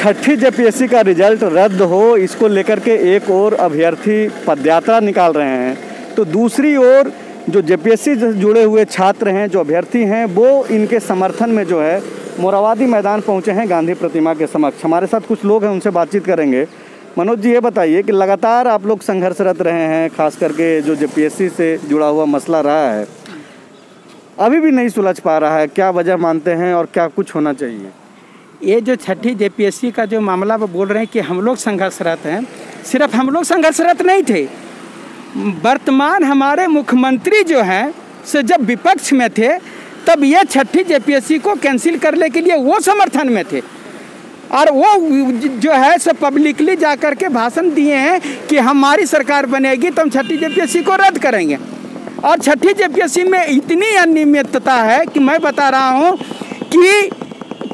छठी JPSC का result रद्द हो, इसको लेकर के एक और अभ्यर्थी पदयात्रा निकाल रहे हैं, तो दूसरी ओर जो जेपीएससी से जुड़े हुए छात्र हैं, जो अभ्यर्थी हैं, वो इनके समर्थन में जो है मोराबादी मैदान पहुंचे हैं गांधी प्रतिमा के समक्ष। हमारे साथ कुछ लोग हैं, उनसे बातचीत करेंगे। मनोज जी, ये बताइए कि लगातार आप लोग संघर्षरत रहे हैं, खास करके जो जेपीएससी से जुड़ा हुआ मसला रहा है, अभी भी नहीं सुलझ पा रहा है, क्या वजह मानते हैं और क्या कुछ होना चाहिए? ये जो छठी जेपीएससी का जो मामला वो बोल रहे हैं कि हम लोग संघर्षरत हैं, सिर्फ हम लोग संघर्षरत नहीं थे। वर्तमान हमारे मुख्यमंत्री जो हैं से जब विपक्ष में थे तब ये छठी जेपीएससी को कैंसिल करने के लिए वो समर्थन में थे, और वो जो है सब पब्लिकली जा कर के भाषण दिए हैं कि हमारी सरकार बनेगी तो हम छठी जेपीएससी को रद्द करेंगे। और छठी जेपीएससी में इतनी अनियमितता है कि मैं बता रहा हूँ कि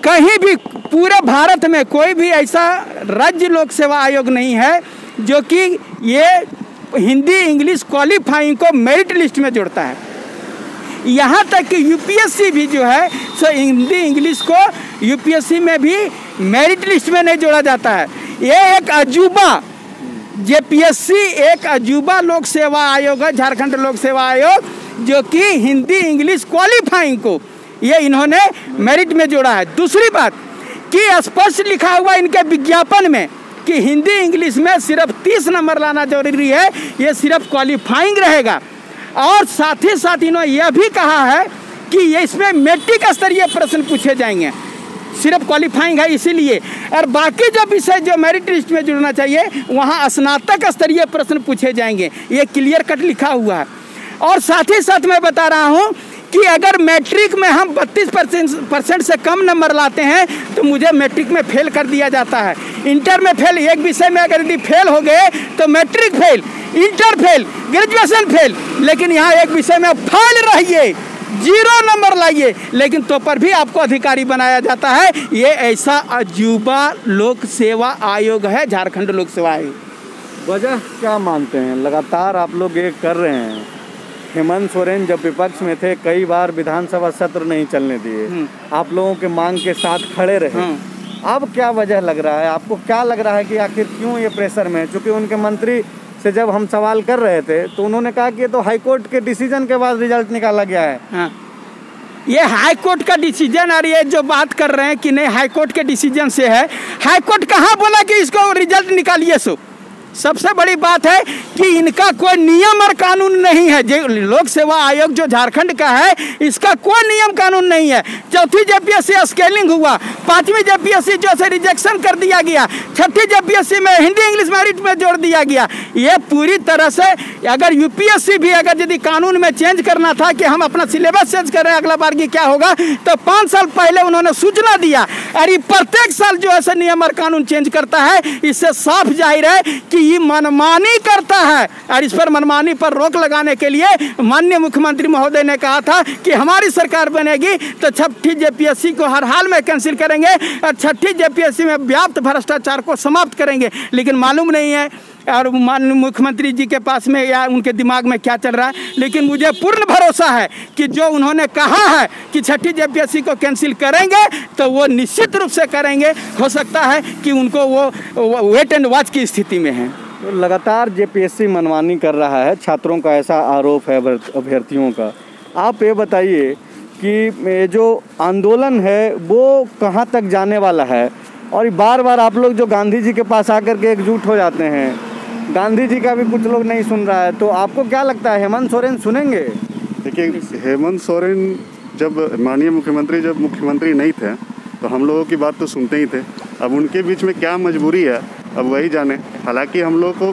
कहीं भी पूरे भारत में कोई भी ऐसा राज्य लोक सेवा आयोग नहीं है जो कि ये हिंदी इंग्लिश क्वालिफाइंग को मेरिट लिस्ट में जोड़ता है। यहाँ तक कि यूपीएससी भी जो है सो हिंदी इंग्लिश को यूपीएससी में भी मेरिट लिस्ट में नहीं जोड़ा जाता है। ये एक अजूबा, जेपीएससी एक अजूबा लोक सेवा आयोग है, झारखंड लोक सेवा आयोग, जो कि हिंदी इंग्लिश क्वालिफाइंग को ये इन्होंने मेरिट में जोड़ा है। दूसरी बात कि स्पष्ट लिखा हुआ इनके विज्ञापन में कि हिंदी इंग्लिश में सिर्फ 30 नंबर लाना जरूरी है, ये सिर्फ क्वालिफाइंग रहेगा। और साथ ही साथ इन्होंने यह भी कहा है कि ये इसमें मैट्रिक स्तरीय प्रश्न पूछे जाएंगे, सिर्फ क्वालिफाइंग है इसीलिए। और बाकी जो विषय जो मेरिट लिस्ट में जुड़ना चाहिए वहाँ स्नातक स्तरीय प्रश्न पूछे जाएंगे, ये क्लियर कट लिखा हुआ है। और साथ ही साथ मैं बता रहा हूँ कि अगर मैट्रिक में हम 32% से कम नंबर लाते हैं तो मुझे मैट्रिक में फेल कर दिया जाता है। इंटर में फेल, एक विषय में अगर यदि फेल हो गए तो matric fail, inter fail, graduation fail, लेकिन यहाँ एक विषय में फेल रहिए, 0 नंबर लाइए, लेकिन तो पर भी आपको अधिकारी बनाया जाता है। ये ऐसा अजूबा लोक सेवा आयोग है, झारखंड लोक सेवा आयोग। वजह क्या मानते हैं? लगातार आप लोग ये कर रहे हैं। हेमंत सोरेन जब विपक्ष में थे कई बार विधानसभा सत्र नहीं चलने दिए, आप लोगों के मांग के साथ खड़े रहे। अब क्या वजह लग रहा है आपको? क्या लग रहा है कि आखिर क्यों ये प्रेशर में? क्योंकि उनके मंत्री से जब हम सवाल कर रहे थे तो उन्होंने कहा कि ये तो हाईकोर्ट के डिसीजन के बाद रिजल्ट निकाला गया है। हाँ। ये हाईकोर्ट का डिसीजन, और ये जो बात कर रहे हैं कि नहीं हाईकोर्ट के डिसीजन से है, हाईकोर्ट कहाँ बोला कि इसको रिजल्ट निकालिए? सो सबसे बड़ी बात है कि इनका कोई नियम और कानून नहीं है। जो लोक सेवा आयोग जो झारखंड का है, इसका कोई नियम कानून नहीं है। चौथी जेपीएससी स्केलिंग हुआ, 5वीं जेपीएससी जो से रिजेक्शन कर दिया गया, 6ठी जेपीएससी में हिंदी इंग्लिश मेरिट में जोड़ दिया गया। ये पूरी तरह से अगर यूपीएससी भी अगर यदि कानून में चेंज करना था कि हम अपना सिलेबस चेंज करें अगला बार की क्या होगा, तो 5 साल पहले उन्होंने सूचना दिया। और ये प्रत्येक साल जो ऐसे नियम और कानून चेंज करता है, इससे साफ जाहिर है कि ये मनमानी करता है। और इस पर मनमानी पर रोक लगाने के लिए माननीय मुख्यमंत्री महोदय ने कहा था कि हमारी सरकार बनेगी तो छठी जेपीएससी को हर हाल में कैंसिल करेंगे और छठी जेपीएससी में व्याप्त भ्रष्टाचार को समाप्त करेंगे। लेकिन मालूम नहीं है और माननीय मुख्यमंत्री जी के पास में या उनके दिमाग में क्या चल रहा है। लेकिन मुझे पूर्ण भरोसा है कि जो उन्होंने कहा है कि छठी जेपीएससी को कैंसिल करेंगे तो वो निश्चित रूप से करेंगे। हो सकता है कि उनको वो वेट एंड वॉच की स्थिति में है। तो लगातार जेपीएससी मनमानी कर रहा है, छात्रों का ऐसा आरोप है अभ्यर्थियों का। आप ये बताइए कि ये जो आंदोलन है वो कहाँ तक जाने वाला है? और बार बार आप लोग जो गांधी जी के पास आकर के एकजुट हो जाते हैं, गांधी जी का भी कुछ लोग नहीं सुन रहा है, तो आपको क्या लगता है हेमंत सोरेन सुनेंगे? देखिए, हेमंत सोरेन जब माननीय मुख्यमंत्री जब मुख्यमंत्री नहीं थे तो हम लोगों की बात तो सुनते ही थे। अब उनके बीच में क्या मजबूरी है अब वही जाने। हालांकि हम लोग को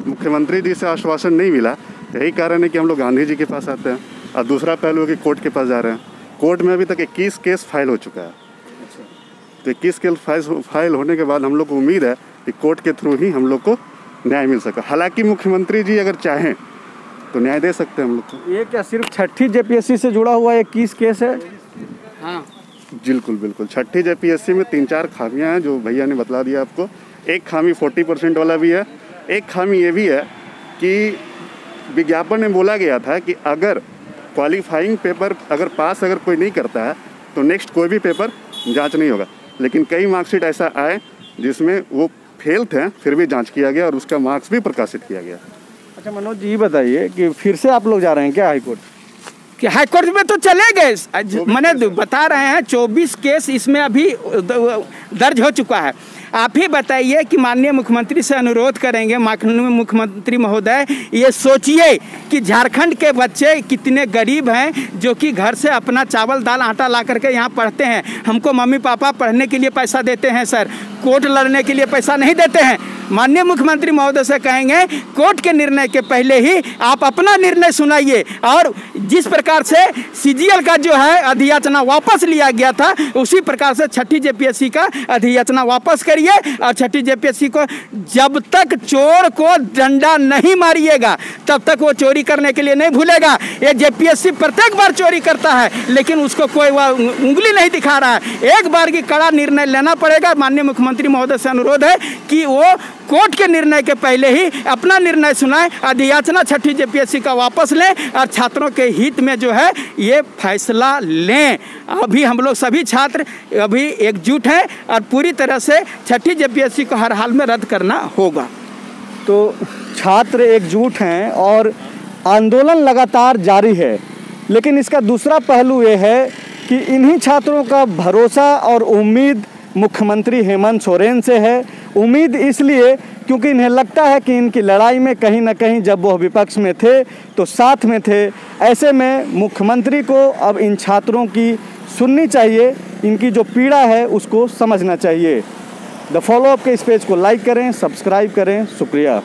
मुख्यमंत्री जी से आश्वासन नहीं मिला, यही कारण है कि हम लोग गांधी जी के पास आते हैं। और दूसरा पहलू है कि कोर्ट के पास जा रहे हैं। कोर्ट में अभी तक 21 केस फाइल हो चुका है। तो 21 केस फाइल होने के बाद हम लोग को उम्मीद है कि कोर्ट के थ्रू ही हम लोग को न्याय मिल सका। हालांकि मुख्यमंत्री जी अगर चाहें तो न्याय दे सकते हैं हम लोग को। ये क्या सिर्फ छठी जेपीएससी से जुड़ा हुआ 21 केस है? हाँ बिल्कुल बिल्कुल। छठी जेपीएससी में 3-4 खामियां हैं जो भैया ने बतला दिया आपको। एक खामी 40% वाला भी है। एक खामी ये भी है कि विज्ञापन में बोला गया था कि अगर क्वालिफाइंग पेपर अगर पास कोई नहीं करता है तो नेक्स्ट कोई भी पेपर जांच नहीं होगा। लेकिन कई मार्कशीट ऐसा आए जिसमें वो फेल थे, फिर भी जांच किया गया और उसका मार्क्स भी प्रकाशित किया गया। अच्छा मनोज जी, बताइए कि फिर से आप लोग जा रहे हैं क्या हाईकोर्ट? कि हाईकोर्ट में तो चले गए, मैंने बता रहे हैं 24 केस इसमें अभी दर्ज हो चुका है। आप ही बताइए कि माननीय मुख्यमंत्री से अनुरोध करेंगे, माननीय मुख्यमंत्री महोदय ये सोचिए कि झारखंड के बच्चे कितने गरीब हैं जो कि घर से अपना चावल दाल आटा ला करके यहाँ पढ़ते हैं। हमको मम्मी पापा पढ़ने के लिए पैसा देते हैं सर, कोर्ट लड़ने के लिए पैसा नहीं देते हैं। माननीय मुख्यमंत्री महोदय से कहेंगे कोर्ट के निर्णय के पहले ही आप अपना निर्णय सुनाइए, और जिस प्रकार से सीजीएल का जो है अधियाचना वापस लिया गया था उसी प्रकार से छठी जेपीएससी का अधियाचना वापस करिए। और छठी जेपीएससी को जब तक चोर को डंडा नहीं मारिएगा तब तक वो चोरी करने के लिए नहीं भूलेगा। ये जेपीएससी प्रत्येक बार चोरी करता है लेकिन उसको कोई उंगली नहीं दिखा रहा है। एक बार की कड़ा निर्णय लेना पड़ेगा। माननीय मुख्यमंत्री महोदय से अनुरोध है कि वो कोर्ट के निर्णय के पहले ही अपना निर्णय सुनाएं, अधियाचना छठी जेपीएससी का वापस लें और छात्रों के हित में जो है ये फैसला लें। अभी हम लोग सभी छात्र अभी एकजुट हैं और पूरी तरह से छठी जेपीएससी को हर हाल में रद्द करना होगा। तो छात्र एकजुट हैं और आंदोलन लगातार जारी है, लेकिन इसका दूसरा पहलू ये है कि इन्हीं छात्रों का भरोसा और उम्मीद मुख्यमंत्री हेमंत सोरेन से है। उम्मीद इसलिए क्योंकि इन्हें लगता है कि इनकी लड़ाई में कहीं ना कहीं जब वो विपक्ष में थे तो साथ में थे। ऐसे में मुख्यमंत्री को अब इन छात्रों की सुननी चाहिए, इनकी जो पीड़ा है उसको समझना चाहिए। द फॉलो अप के इस पेज को लाइक करें, सब्सक्राइब करें। शुक्रिया।